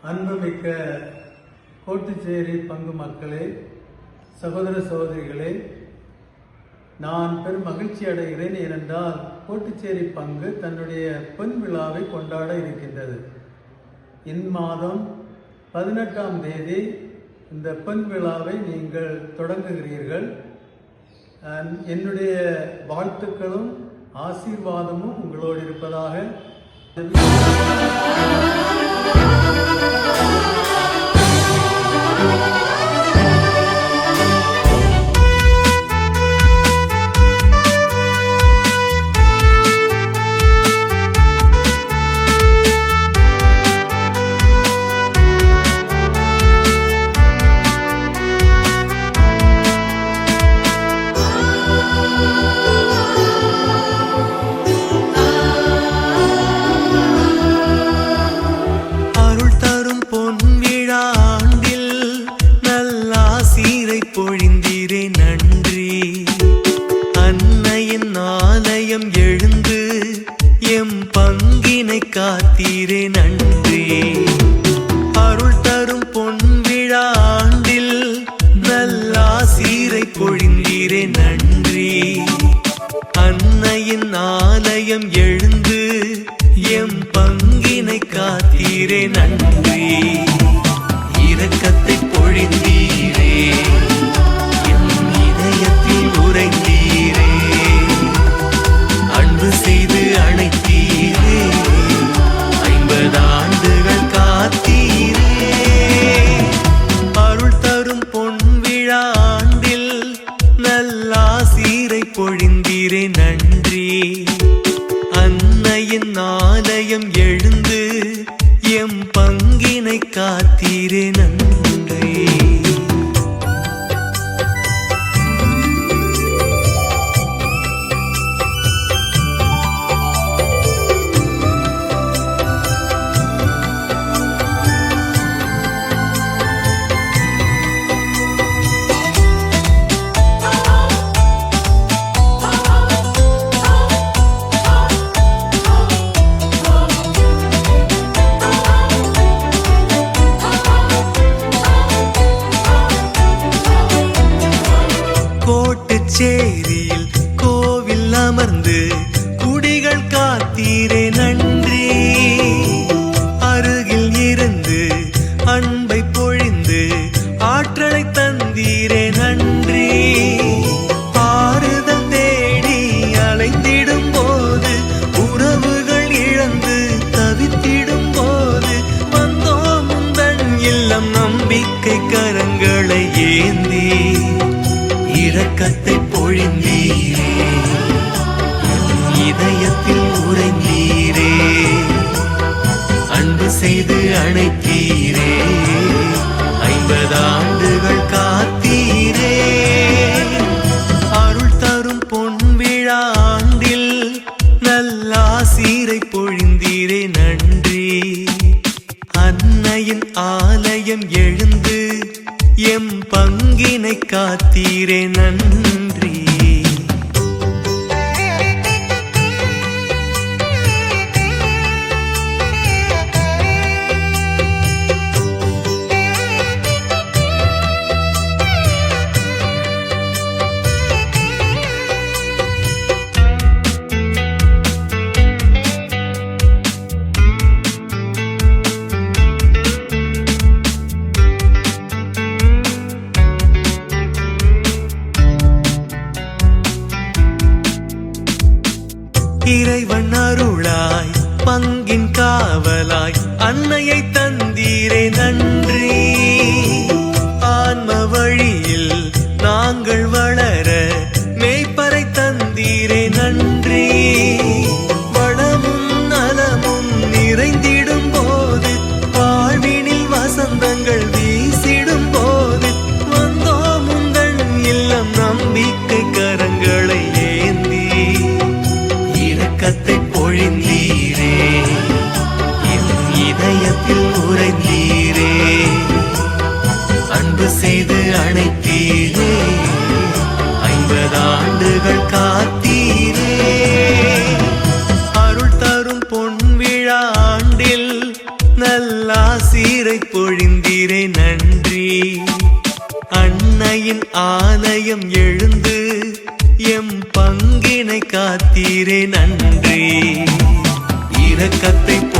அன்புமிக்க கோட்டுச்சேரி பங்கு மக்களே, சகோதர சகோதரிகளே, நான் பெரும் மகிழ்ச்சி அடைகிறேன். ஏனென்றால் கோட்டுச்சேரி பங்கு தன்னுடைய பொன் விழாவை கொண்டாட இருக்கின்றது. இம்மாதம் 18ஆம் தேதி இந்த பொன் விழாவை நீங்கள் தொடங்குகிறீர்கள். என்னுடைய வாழ்த்துக்களும் ஆசீர்வாதமும் உங்களோடு இருப்பதாக. பொழிந்தீரே நன்றி. அன்னையின் ஆலயம் எழுந்து எம் பங்கினை காத்தீரே நன்றி. அருள் தரும் பொன்விழா ஆண்டில் நல்லாசீரை பொழிந்தீரே நன்றி. அன்னையின் ஆலயம் எழுந்து எம் பங்கினை காத்தீரே நன்றி. இரக்கத்தை பொழிந்தீரே, உரைத்தீரே, அன்பு செய்து அழைத்தீரே, 50 ஆண்டுகள் காத்தீரே. அருள் தரும் பொன்விழா ஆண்டில் நல்லாசீரை பொழிந்தீரே நன்றி. அன்னையின் ஆலயம் எழுந்து எம் பங்கினை காத்தீரே நன்றி. கோட்டுச்சேரியில் கோவில் அமர்ந்து குடிகள் காத்தீரே நன்றி. அருகில் இருந்து அன்பை பொழிந்து ஆற்றலை தந்தீரே நன்றி. ஆறுதல் தேடி அலைந்திடும் போது, உறவுகள் இழந்து தவித்திடும் போது, வந்தோம் உந்தன் இல்லம் நம்பிக்கை கரங்களை ஏந்தி. இரக்கத்தை பொழிந்தீரே, இதயத்தில் உறைந்தீரே, அன்பு செய்து அழைத்தீரே, 50 ஆண்டுகள் காத்தீரே. அருள் தரும் பொன்விழா ஆண்டில் நல்லாசீரை பொழிந்தீரே நன்றி. அன்னையின் ஆலயம் எழுந்து எம் பங்கினை காத்தீரே நன்றி. இறைவன் அருளாய் பங்கின் காவலாய் அன்னையை தந்தீரே நன்றி. ஆன்ம வழியில் நாங்கள் வளர மேய்ப்பரை தந்தீரே நன்றி. வளமும் நலமும் நிறைந்திடும் போது, வாழ்வினில் வசந்தங்கள் வீசிடும் போது, வந்தோம் உந்தன் இல்லம் நம்பிக்கை கரங்களை ஏந்தி. இரக்கத்தை பொழிந்தீரே, இதயத்தில் உறைந்தீரே, தண்ணீரை பொழிந்தீரே நன்றி. அன்னையின் ஆலயம் எழுந்து எம் பங்கினை காத்தீரே நன்றி. இரக்கத்தை